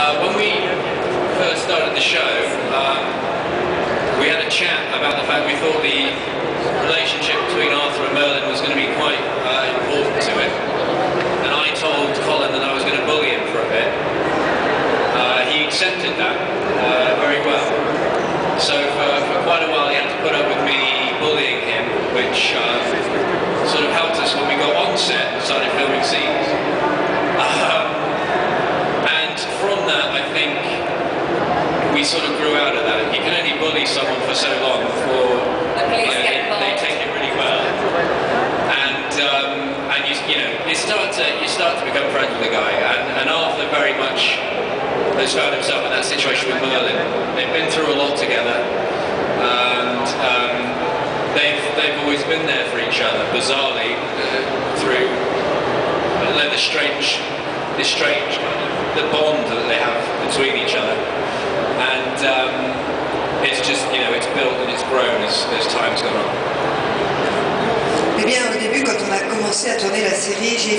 When we first started the show, we had a chat about the fact we thought the relationship between Arthur and Merlin was going to be quite important to it. And I told Colin that I was going to bully him for a bit. He accepted that very well. So for quite a while he had to put up with me bullying him, which sort of helped us when we got on set and started filming scenes. And from that, I think we sort of grew out of that. You can only bully someone for so long before they take it really well. And you start to become friends with the guy. And Arthur very much has found himself in that situation with Merlin. They've been through a lot together, and they've always been there for each other, bizarrely, through the bond that they have between each other. And it's just, it's built and it's grown as time's gone on. Eh bien, au début, quand on a commencé à tourner la série, j'ai